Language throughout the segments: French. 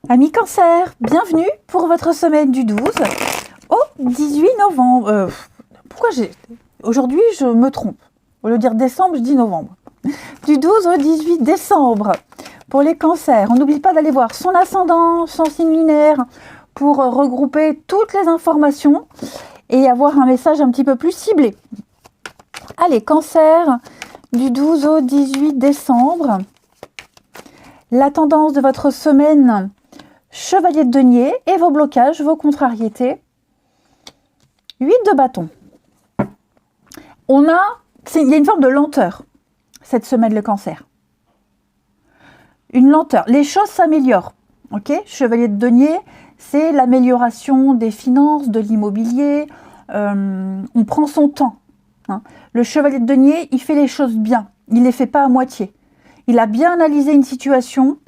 Amis Cancer, bienvenue pour votre semaine du 12 au 18 novembre. Aujourd'hui, je me trompe. Au lieu de dire décembre, je dis novembre. Du 12 au 18 décembre pour les cancers. On n'oublie pas d'aller voir son ascendant, son signe lunaire pour regrouper toutes les informations et avoir un message un petit peu plus ciblé. Allez, cancer, du 12 au 18 décembre. La tendance de votre semaine, chevalier de denier et vos blocages, vos contrariétés. 8 de bâton. Il y a une forme de lenteur cette semaine, le cancer. Une lenteur. Les choses s'améliorent. Ok, chevalier de denier, c'est l'amélioration des finances, de l'immobilier. On prend son temps. Hein. Le chevalier de denier, il fait les choses bien. Il ne les fait pas à moitié. Il a bien analysé une situation.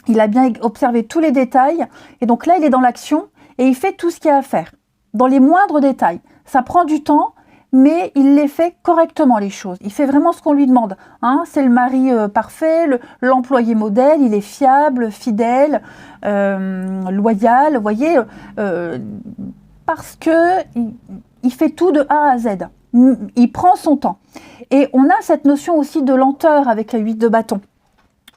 Il a bien observé tous les détails. Et donc là, il est dans l'action et il fait tout ce qu'il y a à faire. Dans les moindres détails. Ça prend du temps, mais il les fait correctement, les choses. Il fait vraiment ce qu'on lui demande. Hein, c'est le mari parfait, l'employé modèle, il est fiable, fidèle, loyal, vous voyez, parce que il fait tout de A à Z. Il prend son temps. Et on a cette notion aussi de lenteur avec la 8 de bâton.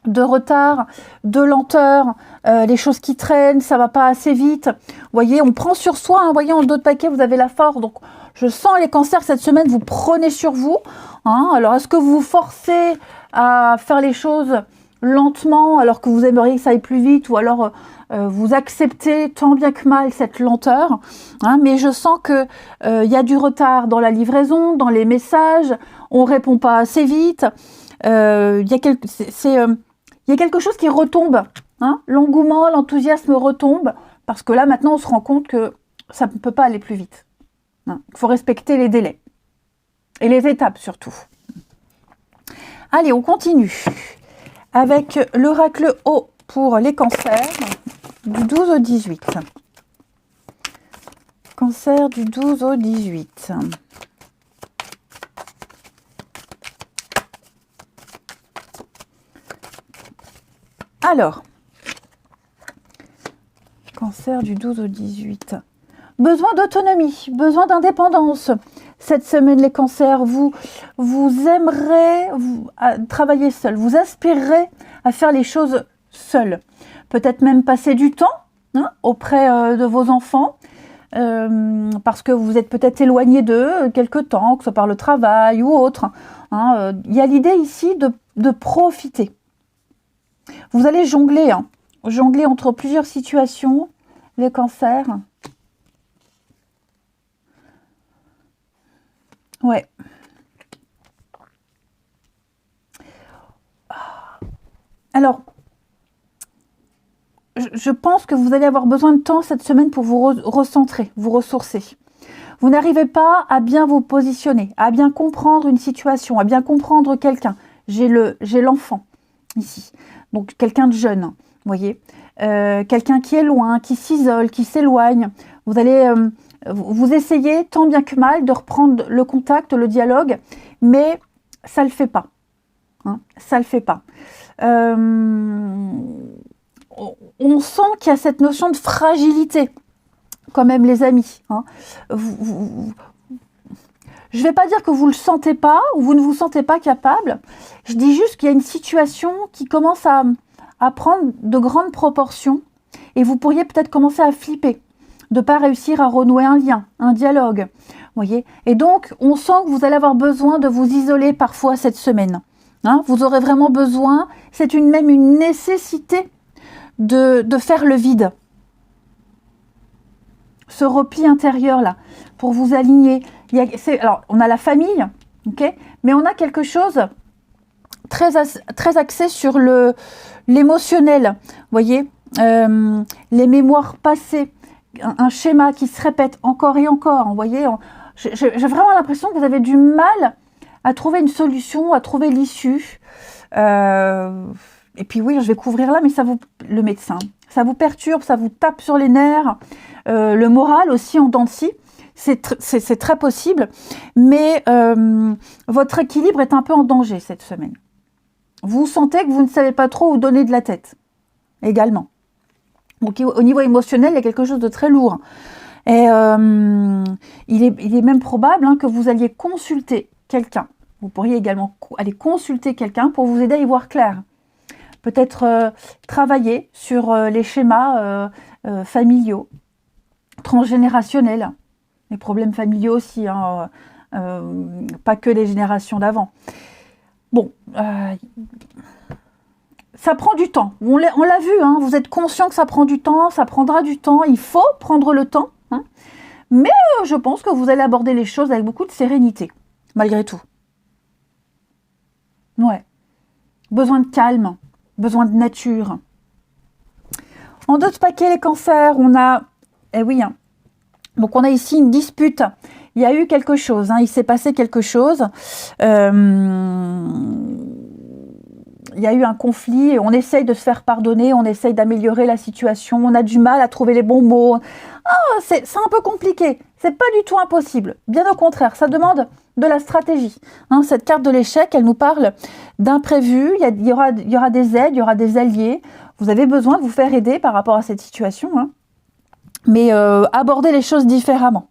De retard, de lenteur, les choses qui traînent, ça va pas assez vite. Vous voyez, on prend sur soi, hein, voyez, en dos de paquet, vous avez la force. Donc, je sens les cancers cette semaine, vous prenez sur vous. Hein. Alors, est-ce que vous vous forcez à faire les choses lentement alors que vous aimeriez que ça aille plus vite, ou alors vous acceptez tant bien que mal cette lenteur, hein, mais je sens que y a du retard dans la livraison, dans les messages, on répond pas assez vite. Il y a quelque chose qui retombe, hein, l'engouement, l'enthousiasme retombe, parce que là maintenant on se rend compte que ça ne peut pas aller plus vite. Hein. Il faut respecter les délais et les étapes surtout. Allez, on continue avec l'oracle O pour les cancers du 12 au 18. Cancer du 12 au 18. Alors, cancer du 12 au 18. Besoin d'autonomie, besoin d'indépendance. Cette semaine, les cancers, vous aimerez travailler seul, vous aspirerez à faire les choses seul. Peut-être même passer du temps, hein, auprès de vos enfants, parce que vous êtes peut-être éloigné d'eux quelque temps, que ce soit par le travail ou autre. Hein. Y a l'idée ici de profiter. Vous allez jongler, hein, jongler entre plusieurs situations, les cancers. Ouais. Alors, je pense que vous allez avoir besoin de temps cette semaine pour vous recentrer, vous ressourcer. Vous n'arrivez pas à bien vous positionner, à bien comprendre une situation, à bien comprendre quelqu'un. J'ai l'enfant ici, donc quelqu'un de jeune, vous voyez, quelqu'un qui est loin, qui s'isole, qui s'éloigne. Vous allez vous essayez tant bien que mal de reprendre le contact, le dialogue, mais ça le fait pas. Hein, ça le fait pas. On sent qu'il y a cette notion de fragilité, quand même, les amis. Hein. Je ne vais pas dire que vous ne le sentez pas ou vous ne vous sentez pas capable. Je dis juste qu'il y a une situation qui commence à prendre de grandes proportions et vous pourriez peut-être commencer à flipper, de ne pas réussir à renouer un lien, un dialogue. Voyez. Et donc, on sent que vous allez avoir besoin de vous isoler parfois cette semaine. Hein, vous aurez vraiment besoin, c'est même une nécessité de faire le vide. Ce repli intérieur là, pour vous aligner. Alors, on a la famille, ok, mais on a quelque chose très axé sur l'émotionnel. Vous voyez, les mémoires passées, un schéma qui se répète encore et encore. Vous voyez, j'ai vraiment l'impression que vous avez du mal à trouver une solution, à trouver l'issue. Et puis oui, je vais couvrir là, mais le médecin, ça vous perturbe, ça vous tape sur les nerfs. Le moral aussi en dents de scie, c'est très possible. Mais votre équilibre est un peu en danger cette semaine. Vous sentez que vous ne savez pas trop où donner de la tête, également. Donc au niveau émotionnel, il y a quelque chose de très lourd. Et il est même probable que vous alliez consulter quelqu'un. Vous pourriez également aller consulter quelqu'un pour vous aider à y voir clair. Peut-être travailler sur les schémas familiaux, transgénérationnels. Les problèmes familiaux aussi, hein, pas que les générations d'avant. Bon, ça prend du temps. On l'a vu, hein, vous êtes conscient que ça prend du temps, ça prendra du temps, il faut prendre le temps. Hein, mais je pense que vous allez aborder les choses avec beaucoup de sérénité, malgré tout. Ouais. Besoin de calme, besoin de nature. En d'autres paquets, les cancers, on a... Eh oui, hein. Donc on a ici une dispute. Il y a eu quelque chose, hein, il s'est passé quelque chose. Il y a eu un conflit et on essaye de se faire pardonner, on essaye d'améliorer la situation, on a du mal à trouver les bons mots. Ah, c'est un peu compliqué, c'est pas du tout impossible. Bien au contraire, ça demande de la stratégie. Hein, cette carte de l'échec, elle nous parle d'imprévu, il y aura des aides, il y aura des alliés. Vous avez besoin de vous faire aider par rapport à cette situation, hein, mais aborder les choses différemment.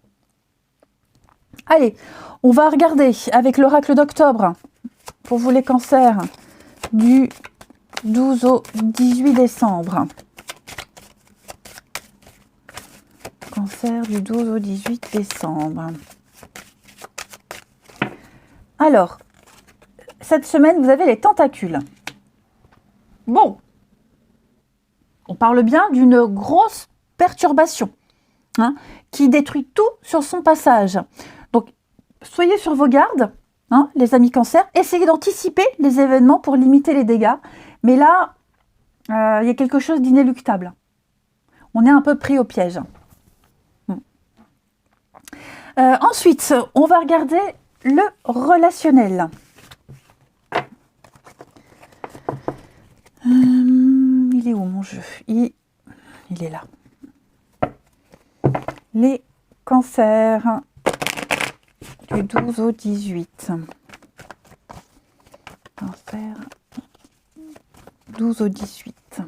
Allez, on va regarder avec l'oracle d'octobre, pour vous les cancers, du 12 au 18 décembre. Cancer du 12 au 18 décembre. Alors, cette semaine, vous avez les tentacules. Bon, on parle bien d'une grosse perturbation, hein, qui détruit tout sur son passage. Donc, soyez sur vos gardes, hein, les amis cancers. Essayez d'anticiper les événements pour limiter les dégâts. Mais là, il y a quelque chose d'inéluctable. On est un peu pris au piège. Ensuite, on va regarder le relationnel. Il est où mon jeu? Il est là. Les cancers du 12 au 18. Cancer 12 au 18.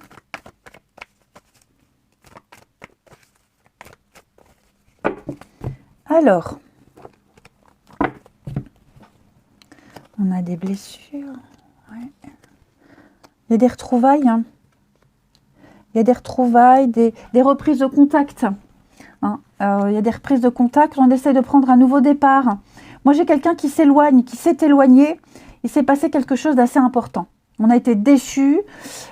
Alors, on a des blessures. Ouais. Il y a des retrouvailles. Hein. Il y a des retrouvailles, des reprises de contact. Hein. Il y a des reprises de contact. On essaie de prendre un nouveau départ. Moi, j'ai quelqu'un qui s'éloigne, qui s'est éloigné. Il s'est passé quelque chose d'assez important. On a été déçus.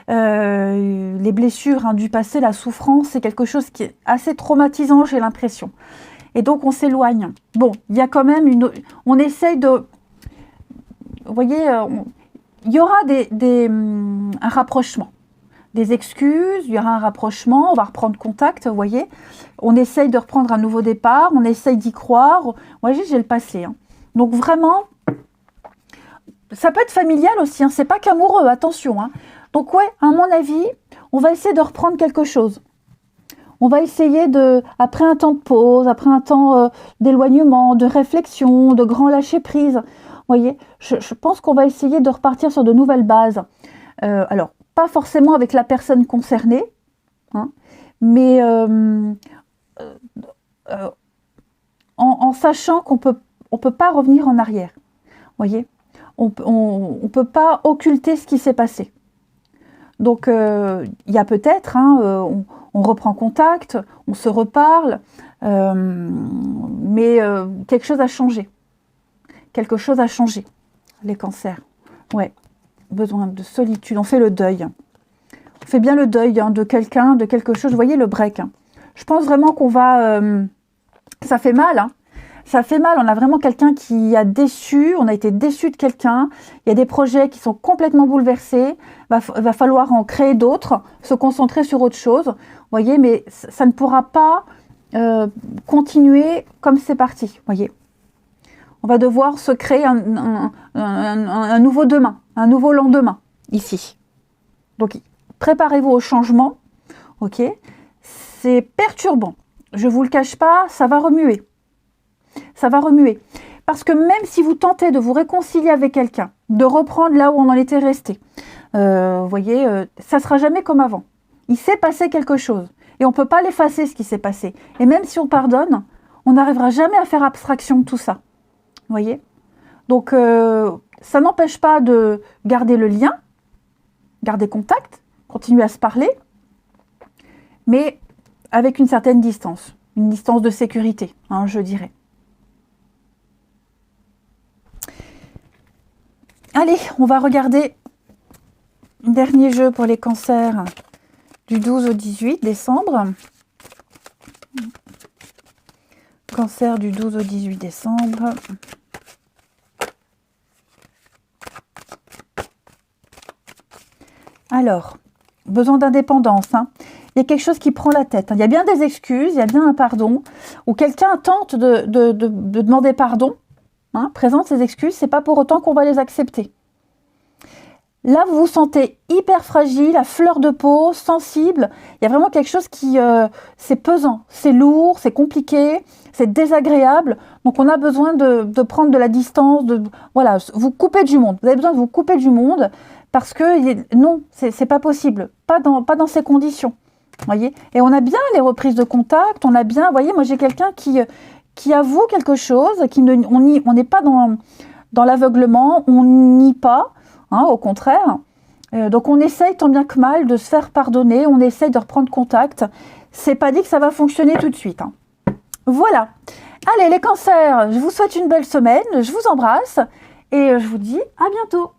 Les blessures, hein, du passé, la souffrance, c'est quelque chose qui est assez traumatisant, j'ai l'impression. Et donc, on s'éloigne. Bon, il y a quand même une... On essaye de... Vous voyez, il y aura un rapprochement. Des excuses, il y aura un rapprochement, on va reprendre contact, vous voyez. On essaye de reprendre un nouveau départ, on essaye d'y croire. Vous voyez, j'ai le passé. Hein. Donc, vraiment, ça peut être familial aussi, hein, c'est pas qu'amoureux, attention. Hein. Donc, ouais, à mon avis, on va essayer de reprendre quelque chose. On va essayer après un temps de pause, après un temps d'éloignement, de réflexion, de grand lâcher-prise, vous voyez, je pense qu'on va essayer de repartir sur de nouvelles bases. Alors, pas forcément avec la personne concernée, hein, mais en sachant qu'on peut pas revenir en arrière. Vous voyez, on peut pas occulter ce qui s'est passé. Donc, il y a peut-être... Hein, on reprend contact, on se reparle, mais quelque chose a changé. Quelque chose a changé. Les cancers. Ouais, besoin de solitude. On fait le deuil. On fait bien le deuil, hein, de quelqu'un, de quelque chose. Vous voyez le break. Hein. Je pense vraiment qu'on va... ça fait mal. Hein. Ça fait mal. On a vraiment quelqu'un qui a déçu. On a été déçu de quelqu'un. Il y a des projets qui sont complètement bouleversés. Va falloir en créer d'autres, se concentrer sur autre chose. Vous voyez, mais ça ne pourra pas continuer comme c'est parti. Vous voyez, on va devoir se créer un nouveau demain, un nouveau lendemain, ici. Donc, préparez-vous au changement. Ok, c'est perturbant. Je ne vous le cache pas, ça va remuer. Ça va remuer. Parce que même si vous tentez de vous réconcilier avec quelqu'un, de reprendre là où on en était resté, vous voyez, ça ne sera jamais comme avant. Il s'est passé quelque chose. Et on ne peut pas l'effacer, ce qui s'est passé. Et même si on pardonne, on n'arrivera jamais à faire abstraction de tout ça. Vous voyez? Donc, ça n'empêche pas de garder le lien, garder contact, continuer à se parler, mais avec une certaine distance. Une distance de sécurité, hein, je dirais. Allez, on va regarder le dernier jeu pour les cancers du 12 au 18 décembre. Cancer du 12 au 18 décembre. Alors, besoin d'indépendance. Hein. Il y a quelque chose qui prend la tête. Hein. Il y a bien des excuses, il y a bien un pardon. Ou quelqu'un tente de demander pardon, hein, présente ses excuses, c'est pas pour autant qu'on va les accepter. Là, vous vous sentez hyper fragile, à fleur de peau, sensible. Il y a vraiment quelque chose qui... c'est pesant, c'est lourd, c'est compliqué, c'est désagréable. Donc, on a besoin de prendre de la distance, voilà, vous couper du monde. Vous avez besoin de vous couper du monde parce que non, c'est pas possible. Pas dans ces conditions. Voyez. Et on a bien les reprises de contact, on a bien... Vous voyez, moi, j'ai quelqu'un qui avoue quelque chose, on n'est pas dans l'aveuglement, on nie pas. Hein, au contraire, donc on essaye tant bien que mal de se faire pardonner, on essaye de reprendre contact. C'est pas dit que ça va fonctionner tout de suite. Hein. Voilà. Allez les cancers, je vous souhaite une belle semaine, je vous embrasse et je vous dis à bientôt.